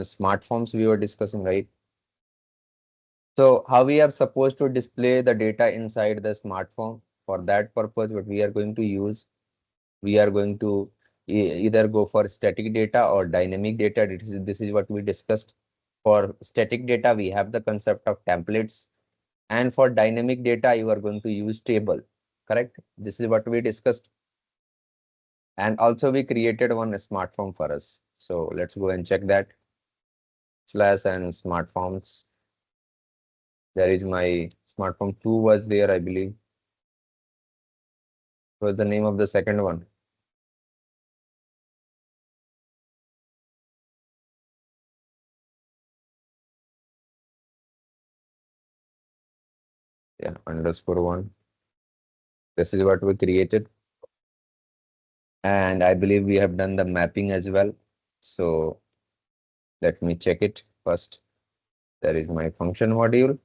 smart forms we were discussing, right? So how we are supposed to display the data inside the smart form? For that purpose, what we are going to use, we are going to either go for static data or dynamic data. This is what we discussed. For static data, we have the concept of templates, and for dynamic data, you are going to use table. Correct? This is what we discussed. And also we created one smart form for us. So let's go and check that. Slash and smartforms. There is my smartphone 2 was there, I believe. Was the name of the second one? Yeah, underscore one. This is what we created. And I believe we have done the mapping as well. So let me check it first. There is my function module.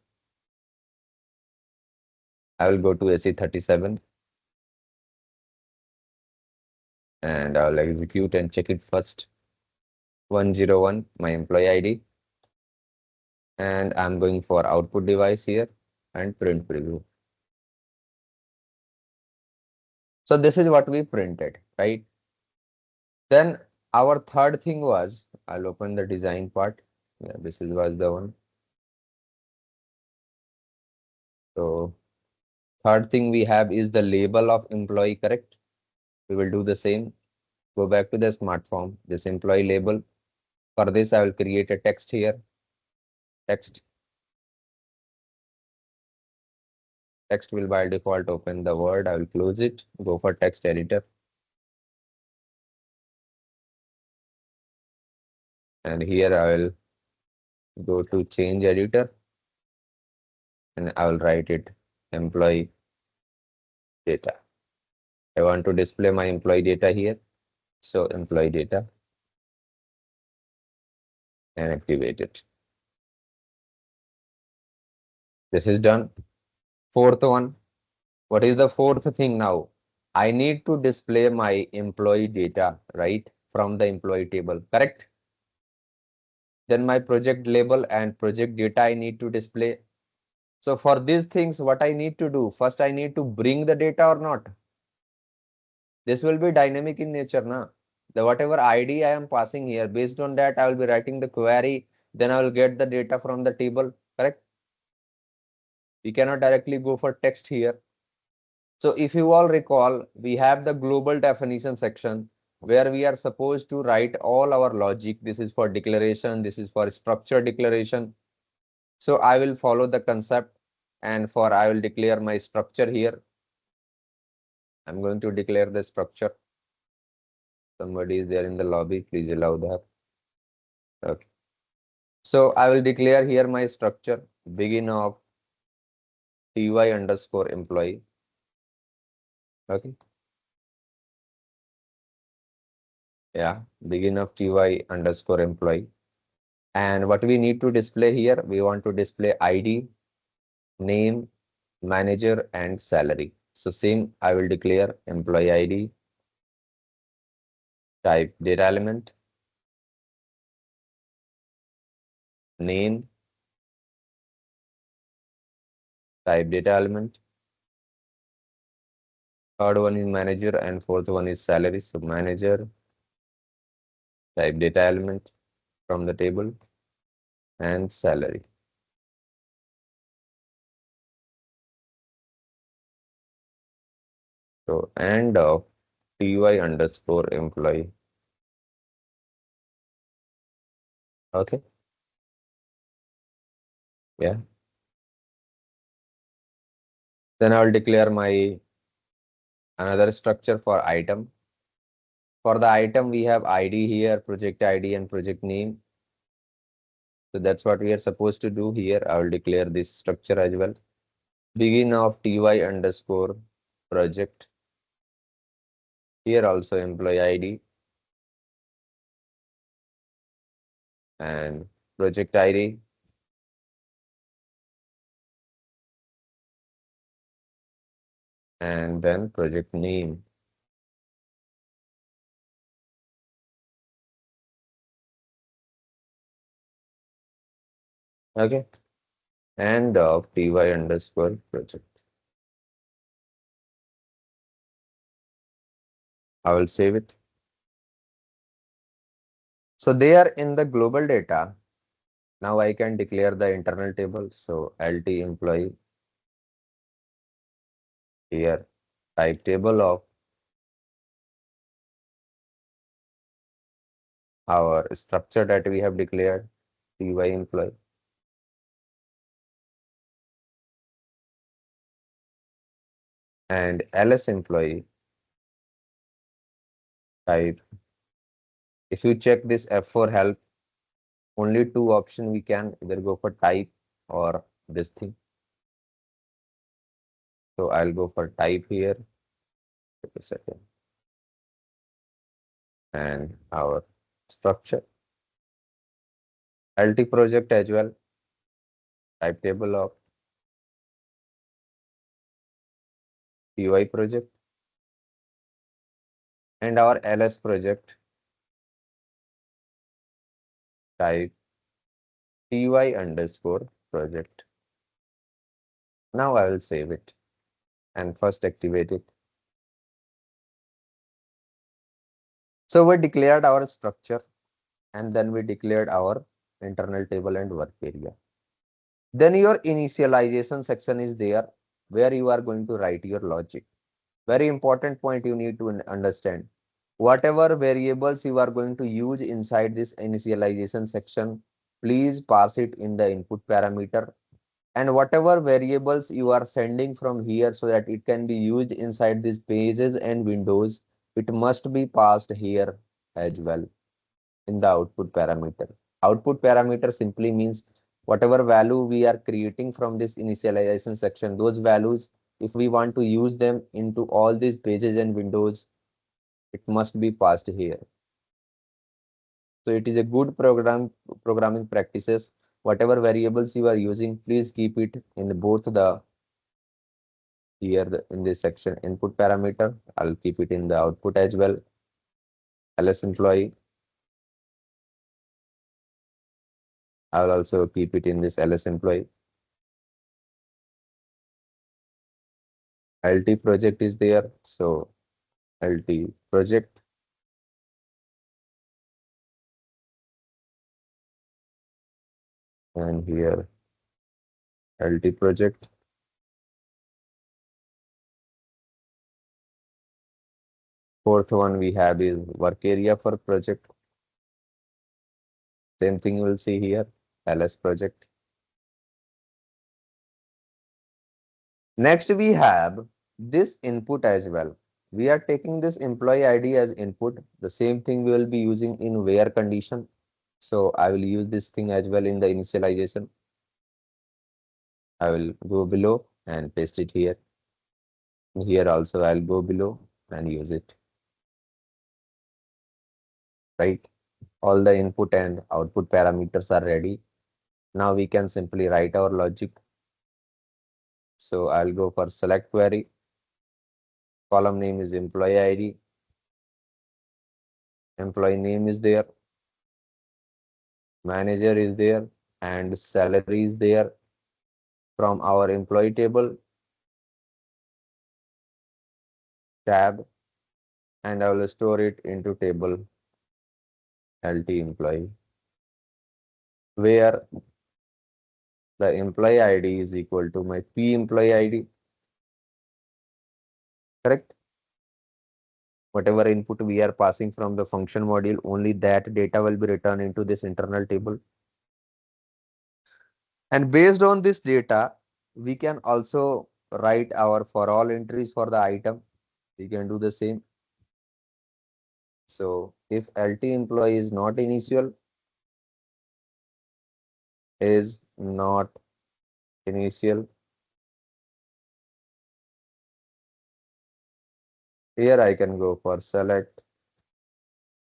I will go to SE37 and I'll execute and check it first. 101, my employee ID. And I'm going for output device here and print preview. So this is what we printed, right? Then our third thing was, I'll open the design part. Yeah, was the one. So third thing we have is the label of employee, correct? We will do the same. Go back to the smart form, this employee label. For this, I will create a text here. Text. Text will by default open the Word. I will close it. Go for text editor. And here I will go to change editor. And I will write it employee data. I want to display my employee data here. So employee data and activate it. This is done. Fourth one. What is the fourth thing now? I need to display my employee data, right? From the employee table, correct? Then my project label and project data I need to display. So for these things, what I need to do? First, I need to bring the data or not. This will be dynamic in nature, na? The whatever ID I am passing here, based on that, I will be writing the query. Then I will get the data from the table, correct? We cannot directly go for text here. So if you all recall, we have the global definition section where we are supposed to write all our logic. This is for declaration. This is for structure declaration. So I will follow the concept and for I will declare my structure here. I'm going to declare the structure. Somebody is there in the lobby. Please allow that. Okay. So I will declare here my structure. Begin of ty underscore employee. Okay. Yeah. Begin of ty underscore employee. And what we need to display here, we want to display ID, name, manager, and salary. So same, I will declare employee ID, type data element, name, type data element. Third one is manager and fourth one is salary. So manager, type data element from the table and salary. So end of ty underscore employee. Okay. Yeah. Then I will declare my another structure for item. For the item, we have ID here, project ID and project name. So that's what we are supposed to do here. I will declare this structure as well. Begin of ty underscore project. Here also employee ID and project ID. And then project name. Okay. And of ty underscore project. I will save it. So they are in the global data. Now I can declare the internal table. So LT employee here, type table of our structure that we have declared, ty employee, and ls employee type. If you check this F4 help, only two options we can either go for type or this thing. So I'll go for type here. Wait a second. And our structure, LT project as well, type table of ty project, and our ls project type ty underscore project. Now I will save it and first activate it. So we declared our structure and then we declared our internal table and work area. Then your initialization section is there where you are going to write your logic. Very important point you need to understand. Whatever variables you are going to use inside this initialization section, please pass it in the input parameter. And whatever variables you are sending from here so that it can be used inside these pages and windows, it must be passed here as well in the output parameter. Output parameter simply means whatever value we are creating from this initialization section, those values, if we want to use them into all these pages and windows, it must be passed here. So it is a good programming practices. Whatever variables you are using, please keep it in both the here in this section input parameter. I'll keep it in the output as well. ls employee. I will also keep it in this ls employee. LT project is there. So LT project, and here LT project. Fourth one we have is work area for project. Same thing you will see here, ls project. Next we have this input as well. We are taking this employee ID as input. The same thing we will be using in where condition. So I will use this thing as well in the initialization. I will go below and paste it here. Here also I'll go below and use it. Right? All the input and output parameters are ready. Now we can simply write our logic. So I'll go for select query. Column name is employee ID. Employee name is there. Manager is there. And salary is there from our employee table tab. And I will store it into table LT employee, where the employee ID is equal to my P employee ID. Correct? Whatever input we are passing from the function module, only that data will be returned into this internal table. And based on this data, we can also write our for all entries for the item. We can do the same. So if LT employee is not initial, here I can go for select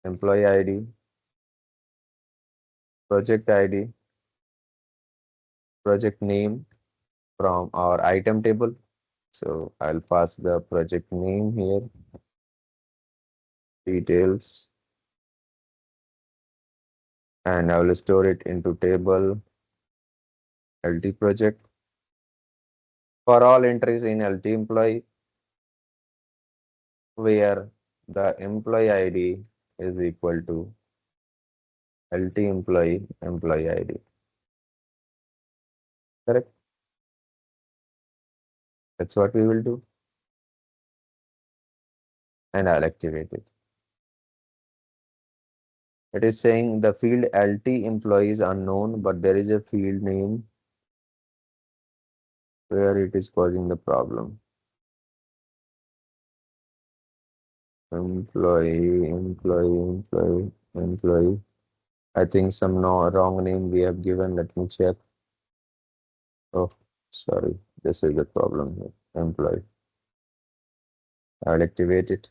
employee ID, project ID, project name from our item table. So I'll pass the project name here, details, and I will store it into table LT project. For all entries in LT employee, where the employee ID is equal to LT employee ID. Correct? That's what we will do. And I'll activate it. It is saying the field LT employee is unknown, but there is a field name where it is causing the problem. Employee. I think some no, wrong name we have given. Let me check. Oh, sorry. This is the problem here. Employee. I'll activate it.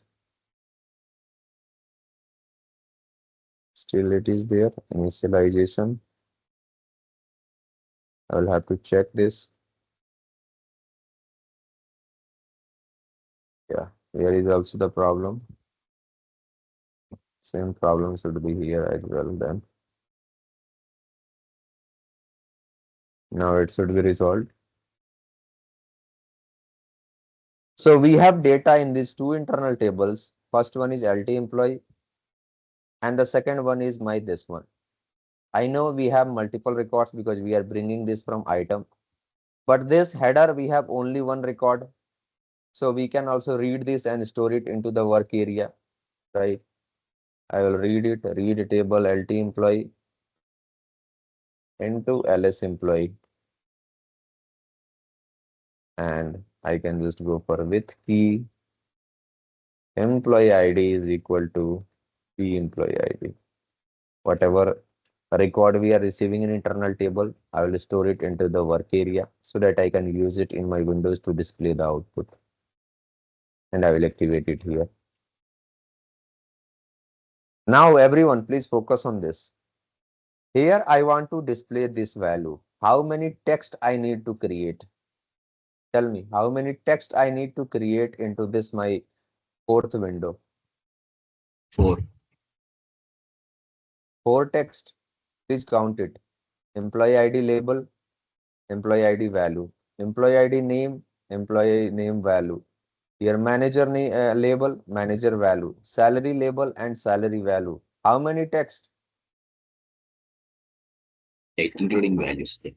Still it is there. Initialization. I will have to check this. Yeah, here is also the problem. Same problem should be here as well then. Now it should be resolved. So we have data in these two internal tables. First one is LT employee and the second one is my this one. I know we have multiple records because we are bringing this from item, but this header we have only one record. So we can also read this and store it into the work area, right? I will read it, read table LT employee into LS employee. And I can just go for with key employee ID is equal to P employee ID. Whatever record we are receiving in internal table, I will store it into the work area so that I can use it in my windows to display the output. And I will activate it here. Now everyone, please focus on this. Here I want to display this value. How many text I need to create? Tell me how many text I need to create into this my fourth window. 4. 4 text. Please count it. Employee ID label, employee ID value, employee ID name, employee name value. Here manager name label, manager value, salary label and salary value. How many text? Including values there.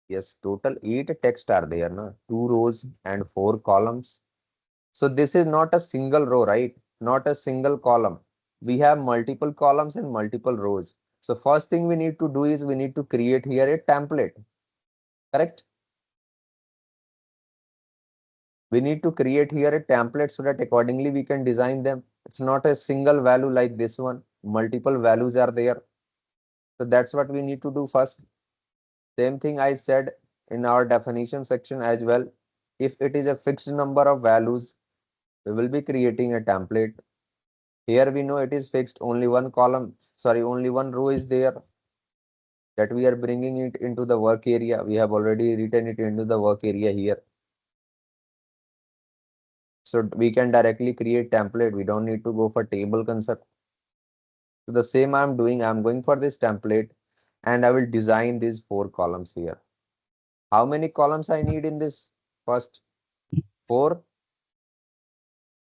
Yes, total 8 text are there, na? 2 rows and 4 columns. So this is not a single row, right? Not a single column. We have multiple columns and multiple rows. So first thing we need to do is we need to create here a template, correct? We need to create here a template so that accordingly we can design them. It's not a single value like this one. Multiple values are there. So that's what we need to do first. Same thing I said in our definition section as well. If it is a fixed number of values, we will be creating a template. Here we know it is fixed, only one column, sorry, only one row is there that we are bringing it into the work area. We have already written it into the work area here. So we can directly create template. We don't need to go for table concept. So the same I'm doing, I'm going for this template and I will design these 4 columns here. How many columns I need in this? First, 4.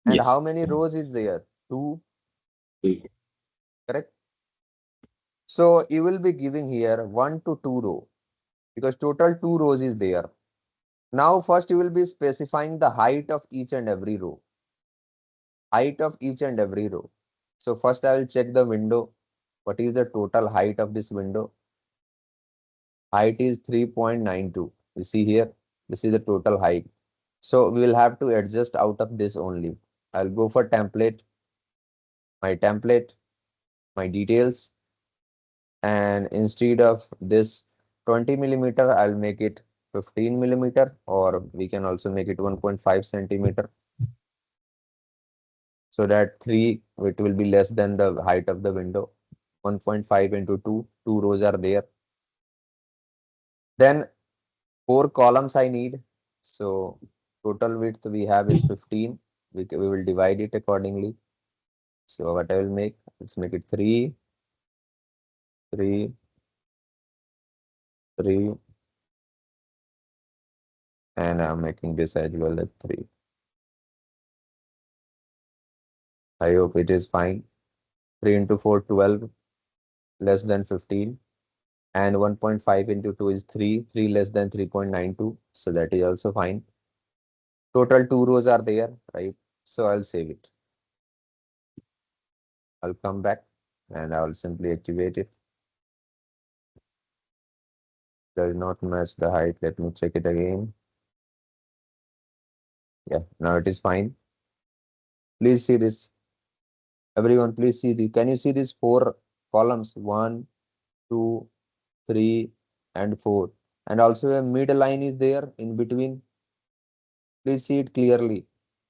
And how Yes. many rows is there? 2, 2. correct? So you will be giving here 1 to 2 row because total 2 rows is there. Now first you will be specifying the height of each and every row. Height of each and every row. So first I will check the window. What is the total height of this window? Height is 3.92. You see here, this is the total height. So we will have to adjust out of this only. I'll go for template, my details, and instead of this 20 millimeter, I'll make it 15 millimeter, or we can also make it 1.5 centimeter. So that 3, it will be less than the height of the window. 1.5 into 2, 2 rows are there. Then 4 columns I need. So total width we have is 15. We will divide it accordingly. So what I will make, let's make it 3, 3, 3, And I'm making this as well as 3. I hope it is fine. 3 into 4, 12, less than 15. And 1.5 into 2 is 3, 3 less than 3.92. So that is also fine. Total 2 rows are there, right? So I'll save it. I'll come back and I'll simply activate it. Does not match the height. Let me check it again. Yeah, now it is fine. Please see this. Everyone, please see the. Can you see these 4 columns? 1, 2, 3, and 4. And also a mid line is there in between. Please see it clearly.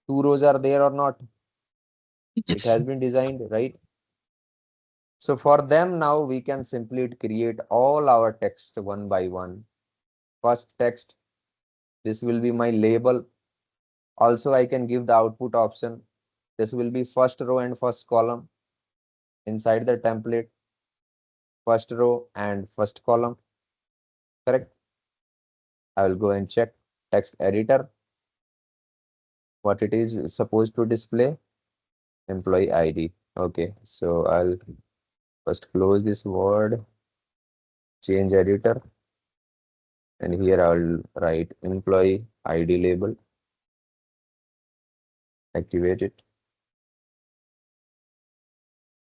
2 rows are there or not? It Yes. has been designed, right? So for them now we can simply create all our text one by one. First text, this will be my label. Also I can give the output option. This will be first row and first column inside the template. First row and first column, correct? I will go and check text editor, what it is supposed to display, employee ID. Okay, so I'll first close this word, change editor, and here I'll write employee ID label, activate it.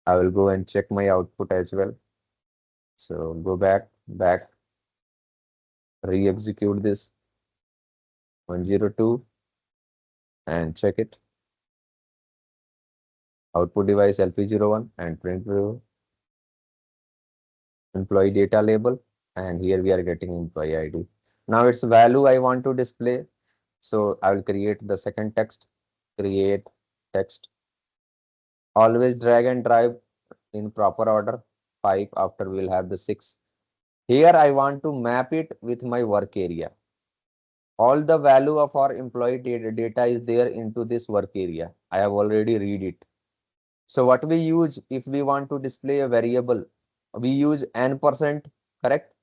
I will go and check my output as well. So go back, re-execute this 102 and check it. Output device LP01 and print view employee data label. And here we are getting employee ID. Now its value I want to display. So I will create the second text, create text. Always drag and drive in proper order. 5 after we'll have the 6. Here I want to map it with my work area. All the value of our employee data is there into this work area. I have already read it. So what we use if we want to display a variable, we use n%, correct?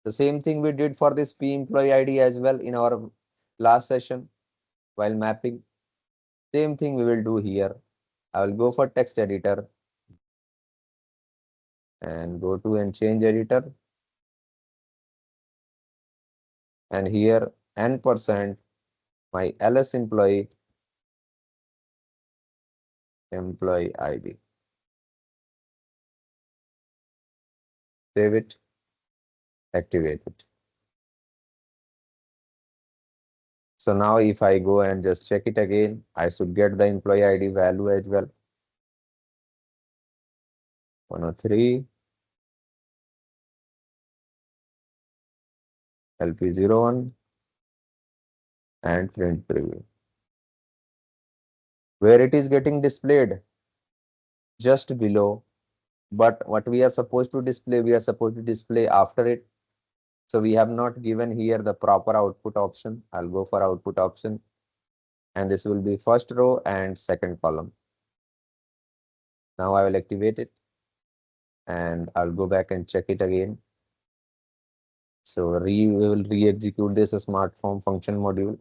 The same thing we did for this P employee ID as well in our last session while mapping. Same thing we will do here. I will go for text editor and go to and change editor. And here n% my ls employee ID. Save it, activate it. So now if I go and just check it again, I should get the employee ID value as well. 103 LP01 and print preview. Where it is getting displayed? Just below. But what we are supposed to display, we are supposed to display after it. So we have not given here the proper output option. I'll go for output option. And this will be first row and second column. Now I will activate it. And I'll go back and check it again. So we will re-execute this Smartform function module.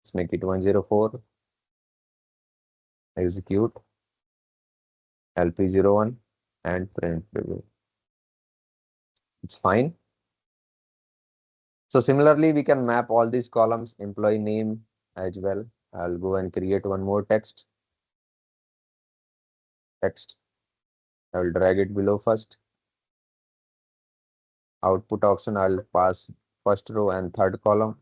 Let's make it 104. Execute LP01 and print preview. It's fine. So similarly, we can map all these columns, employee name as well. I'll go and create one more text. Text. I will drag it below first. Output option, I'll pass first row and third column.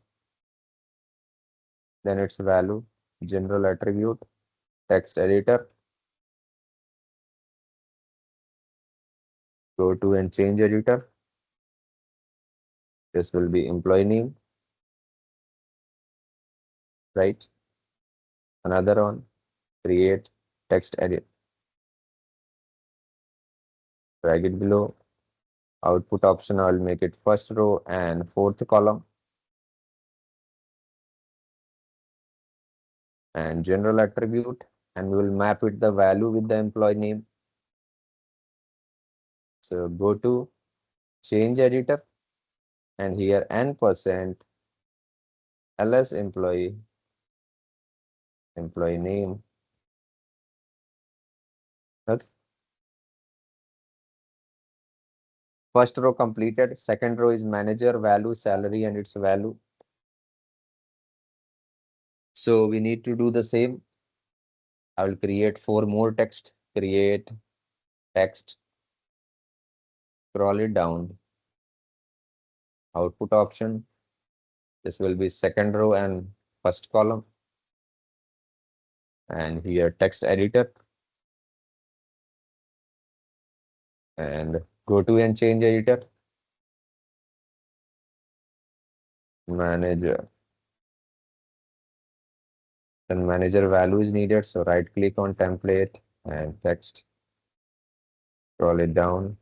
Then its value, general attribute, text editor. Go to and change editor. This will be employee name, right? Another one, create text edit. Drag it below. Output option, I'll make it first row and fourth column. And general attribute, and we will map it the value with the employee name. So go to change editor and here n% ls employee name. Okay. First row completed. Second row is manager value, salary, and its value. So we need to do the same. I will create 4 more text. Create text. Scroll it down. Output option. This will be second row and first column. And here text editor. And go to and change editor. Manager. And manager value is needed. So right click on template and text. Scroll it down.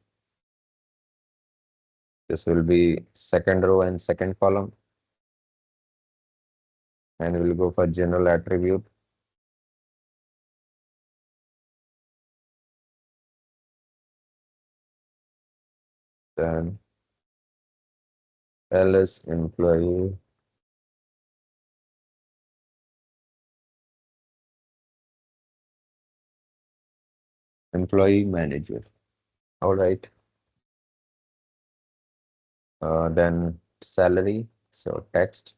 This will be second row and second column. And we'll go for general attribute. Then ls employee manager. All right. Then salary. So text.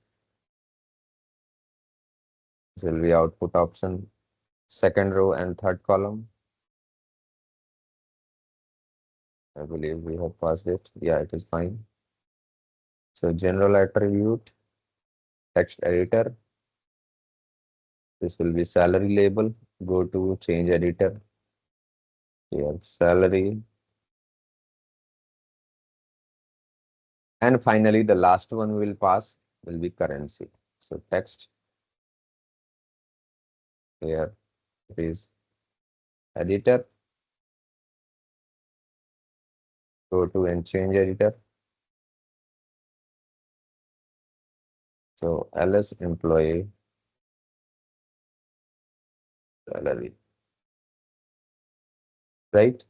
This will be output option. Second row and third column. I believe we have passed it. Yeah, it is fine. So general attribute, text editor. This will be salary label. Go to change editor. Here, salary. And finally, the last one we will pass will be currency. So text here it is editor. Go to and change editor. So ls employee salary. Right?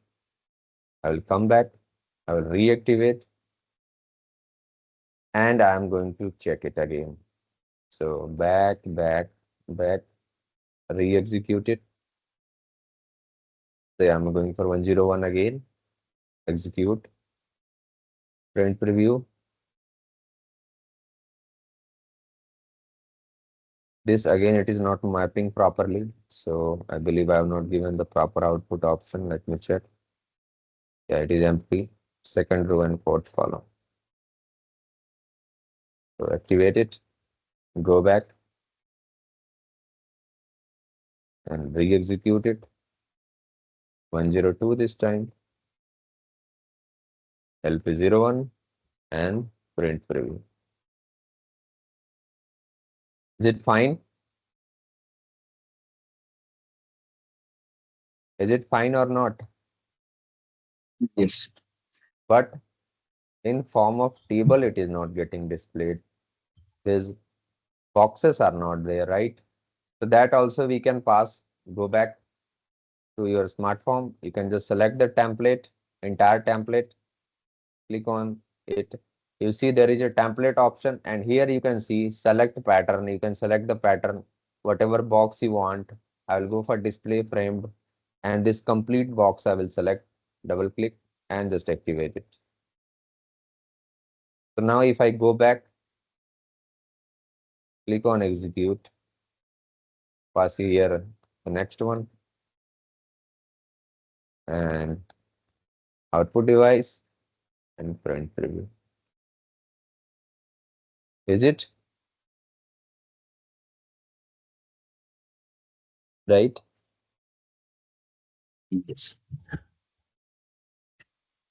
I will come back. I will reactivate and I am going to check it again. So back, re-execute it. So I'm going for 101 again. Execute. Print preview. This again, it is not mapping properly. So I believe I have not given the proper output option. Let me check. Yeah, it is empty. Second row and fourth column. So activate it. Go back and re-execute it. 102 this time. LP01 and print preview. Is it fine? Is it fine or not? Yes. But in form of table, it is not getting displayed. These boxes are not there, right? So that also we can pass. Go back to your Smartform. You can just select the template, entire template, click on it. You see there is a template option and here you can see select pattern. You can select the pattern, whatever box you want. I will go for display framed and this complete box I will select, double click and just activate it. So now if I go back, click on execute, pass here the next one and output device and print preview. Is it right? Yes.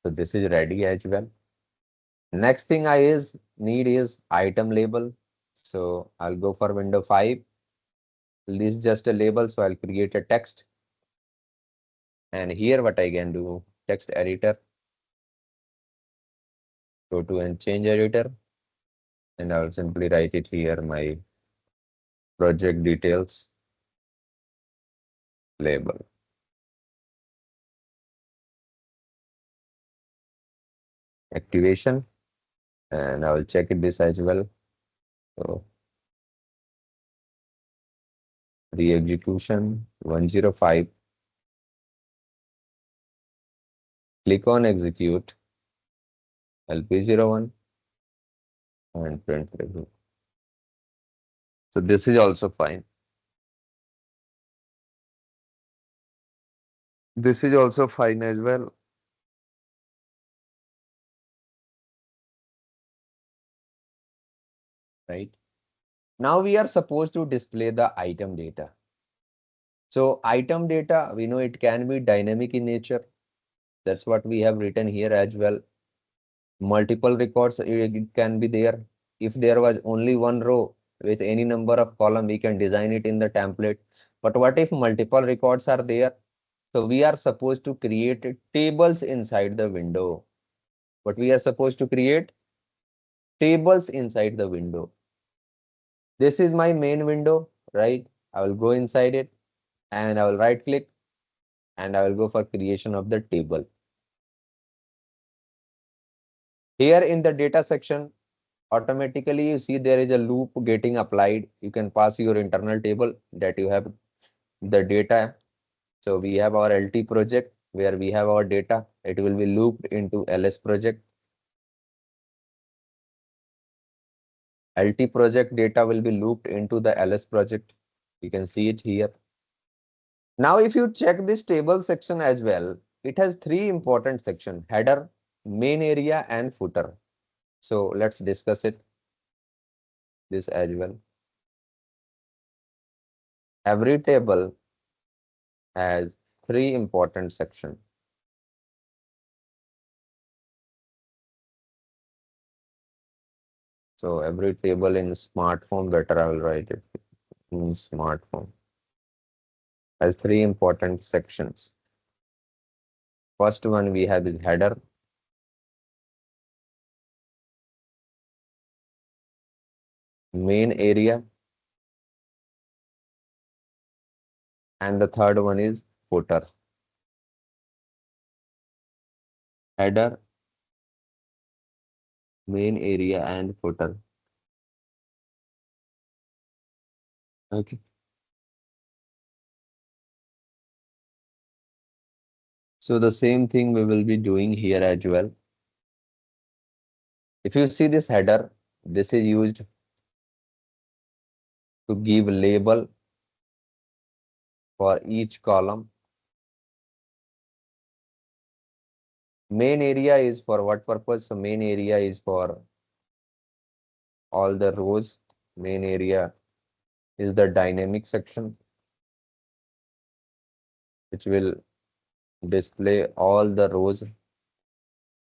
So this is ready as well. Next thing I need is item label. So I'll go for window 5. This is just a label. So I'll create a text. And here what I can do, text editor. Go to and change editor. And I'll simply write it here, my project details label. Activation. And I will check this as well. So re-execution 105. Click on execute LP01 and print review. So this is also fine. This is also fine as well, right? Now we are supposed to display the item data. So item data, we know it can be dynamic in nature. That's what we have written here as well. Multiple records, it can be there. If there was only one row with any number of column, we can design it in the template. But what if multiple records are there? So we are supposed to create tables inside the window. What we are supposed to create? Tables inside the window. This is my main window, right? I will go inside it and I will right click and I will go for creation of the table. Here in the data section, automatically you see there is a loop getting applied. You can pass your internal table that you have the data. So we have our LT project where we have our data. It will be looped into LS project. LT project data will be looped into the LS project. You can see it here. Now, if you check this table section as well, it has three important sections: header, main area, and footer. So let's discuss this as well. Every table has three important sections. So every table in Smartform, better I will write it in Smartform, has three important sections. First one we have is header, main area, and the third one is footer. Header, main area, and footer. Okay. So the same thing we will be doing here as well. If you see this header, this is used to give label for each column. Main area is for what purpose? So main area is for all the rows. Main area is the dynamic section, which will display all the rows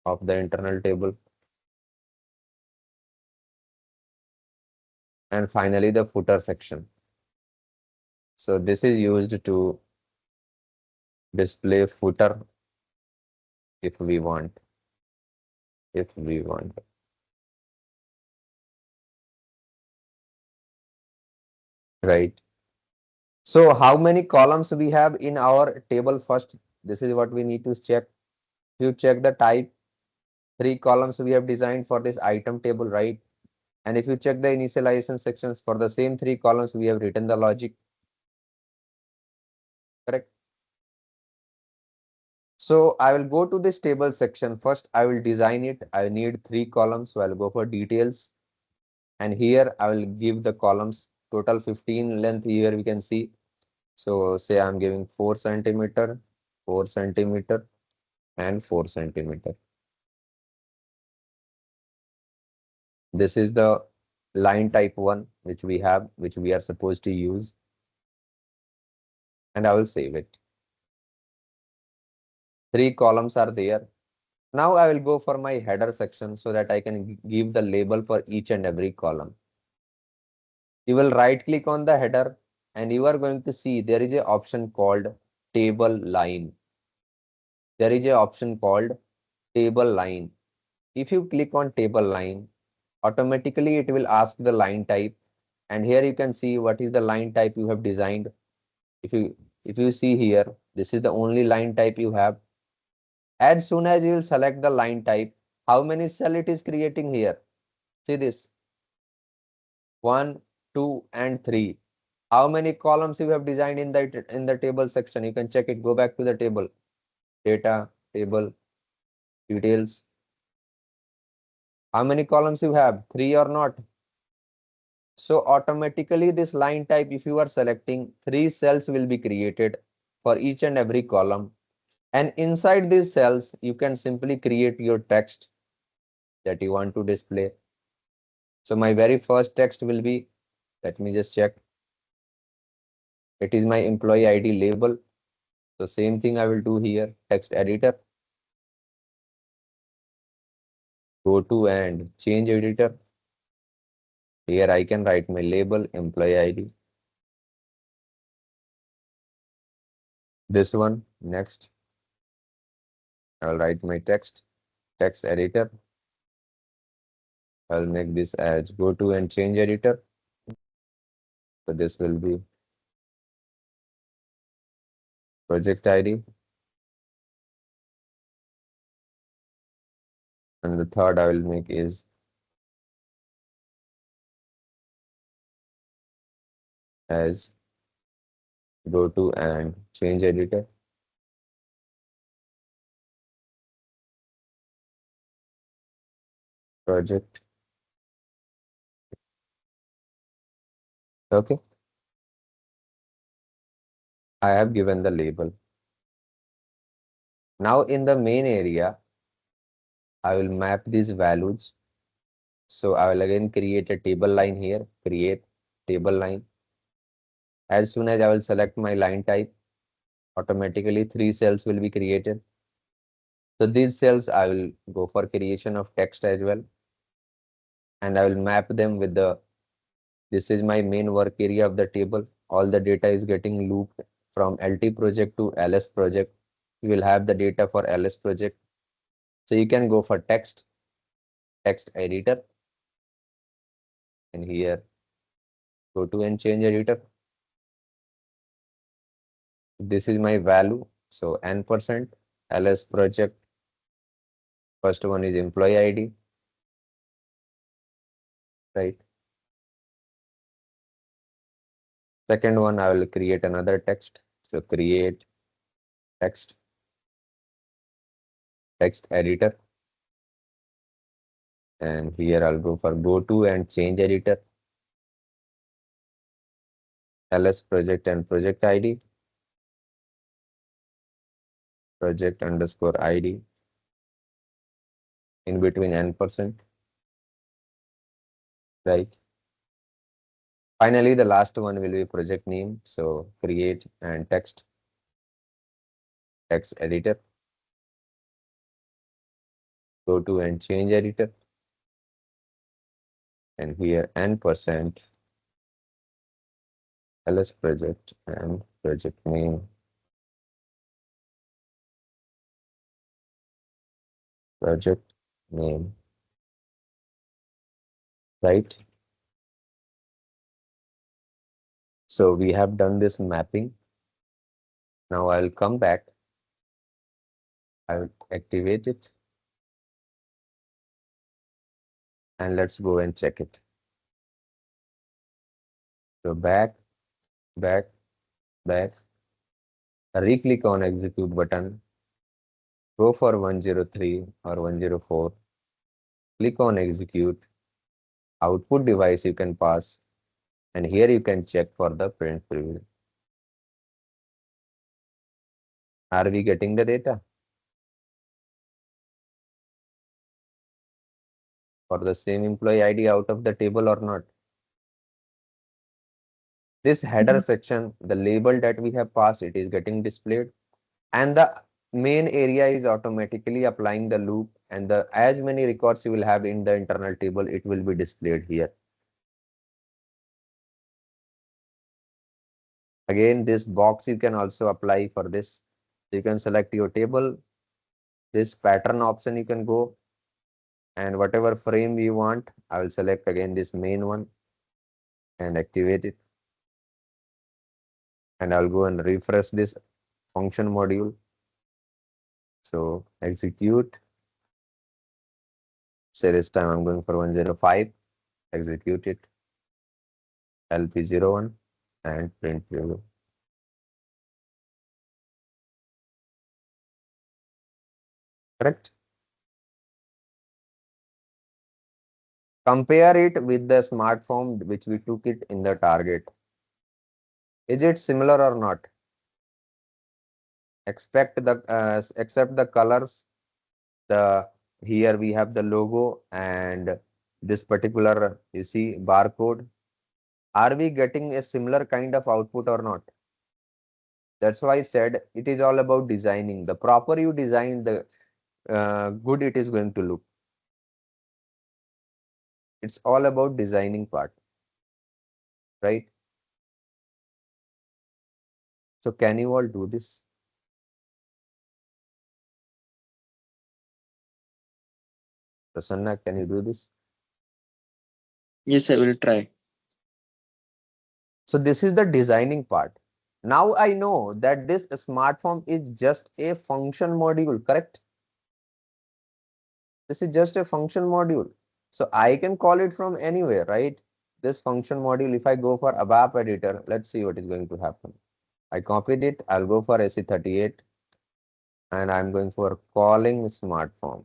of the internal table. And finally, the footer section. So this is used to display footer if we want, right? So how many columns we have in our table first? This is what we need to check. You check the type, three columns we have designed for this item table, right? And if you check the initialization sections for the same three columns, we have written the logic, correct? So I will go to this table section. First, I will design it. I need three columns. So I'll go for details. And here I will give the columns total 15 length. Here we can see. So say I'm giving 4 centimeter, 4 centimeter, and 4 centimeter. This is the line type 1, which we have, which we are supposed to use. And I will save it. Three columns are there. Now I will go for my header section so that I can give the label for each and every column. You will right click on the header and you are going to see there is an option called table line. There is an option called table line. If you click on table line, automatically it will ask the line type. And here you can see what is the line type you have designed. If you see here, this is the only line type you have. As soon as you will select the line type, how many cell it is creating here? See this 1, 2, and 3. How many columns you have designed in the table section? You can check it. Go back to the table. Data, table, details. How many columns you have? 3 or not? So automatically this line type, if you are selecting, 3 cells will be created for each and every column. And inside these cells, you can simply create your text that you want to display. So my very first text will be, let me just check. It is my employee ID label. So same thing I will do here, text editor. Go to and change editor. Here I can write my label, employee ID. This one, next. I will write my text editor. I'll make this as go to and change editor. So this will be project ID. And the third I will make is as go to and change editor. Project. Okay. I have given the label. Now in the main area, I will map these values. So I will again create a table line here, create table line. As soon as I will select my line type, automatically 3 cells will be created. So these cells I will go for creation of text as well. And I will map them with this is my main work area of the table. All the data is getting looped from LT project to LS project. You will have the data for LS project. So you can go for text editor, and here go to and change editor. This is my value. So n% LS project. First one is employee ID, right? Second one, I will create another text. So create text editor. And here I'll go for go to and change editor. LS project and project ID. Project underscore ID. In between n%, right? Finally, the last one will be project name. So create and text editor. Go to and change editor. And here n% LS project and project name. Project name, right? So we have done this mapping. Now I'll come back. I'll activate it. And let's go and check it. So back, back, re-click on execute button, go for 103 or 104, click on execute, output device you can pass, and here you can check for the print preview. Are we getting the data for the same employee ID out of the table or not? This header section, the label that we have passed, it is getting displayed, and the main area is automatically applying the loop, and the as many records you will have in the internal table, it will be displayed here. Again, this box you can also apply for this. You can select your table, this pattern option you can go, and whatever frame you want, I will select again this main one and activate it. And I'll go and refresh this function module. So execute, Say this time I'm going for 105, execute it, LP01 and print preview. Correct? Compare it with the smart form which we took it in the target. Is it similar or not? Except the colors, the here we have the logo and this particular, you see, barcode. Are we getting a similar kind of output or not? That's why I said it is all about designing. The proper you design, the good it is going to look. It's all about designing part, right? So can you all do this? Prasanna, can you do this? Yes, I will try. So this is the designing part. Now I know that this smart form is just a function module, correct? This is just a function module. So I can call it from anywhere, right? This function module, if I go for ABAP editor, let's see what is going to happen. I copied it. I'll go for SE38 and I'm going for calling smart form.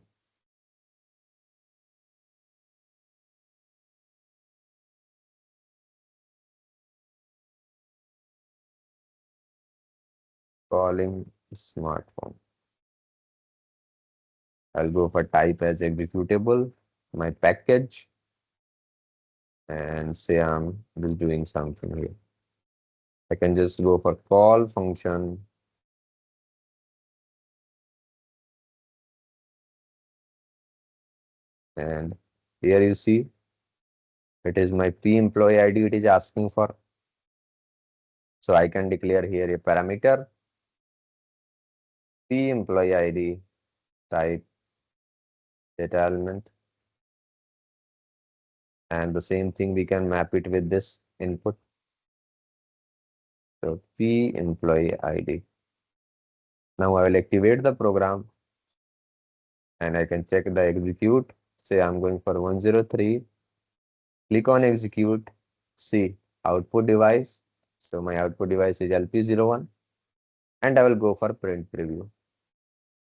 Calling smart form. I'll go for type as executable, my package, and say I'm just doing something here. I can just go for call function. And here you see, it is my P employee ID it is asking for. So I can declare here a parameter, P employee ID, type data element. And the same thing we can map it with this input. So P employee ID. Now I will activate the program and I can check the execute. Say I'm going for 103. Click on execute. See output device. So my output device is LP01 and I will go for print preview.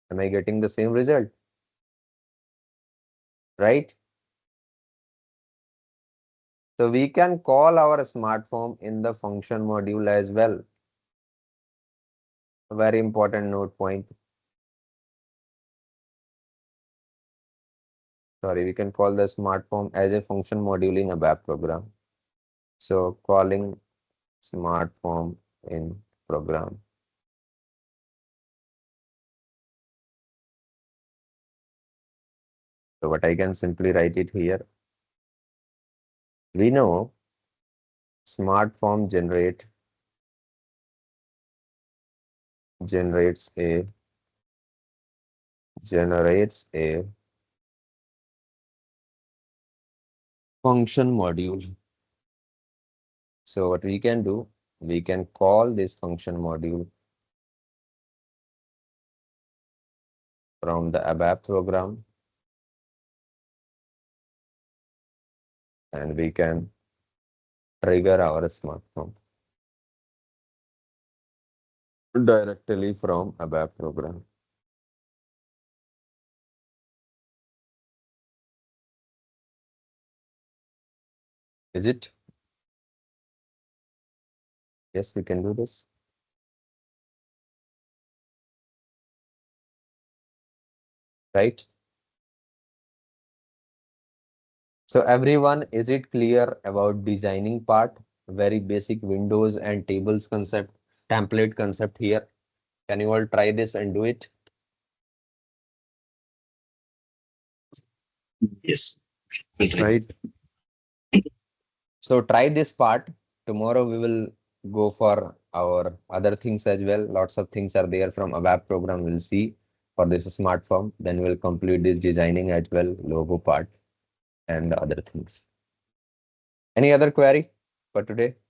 Am I getting the same result? Right? So we can call our smart form in the function module as well. A very important note point. Sorry, we can call the smart form as a function module in a ABAP program. So calling smart form in program. So what I can simply write it here. We know smart form generates a function module. So what we can do, we can call this function module from the ABAP program and we can trigger our smart form directly from ABAP program. Is it? Yes, we can do this. Right? So everyone, is it clear about designing part? Very basic windows and tables concept, template concept here. Can you all try this and do it? Yes. We'll try. Right. So try this part. Tomorrow we will go for our other things as well. Lots of things are there from ABAP program. We'll see for this smart form. Then we'll complete this designing as well, logo part and other things. Any other query for today?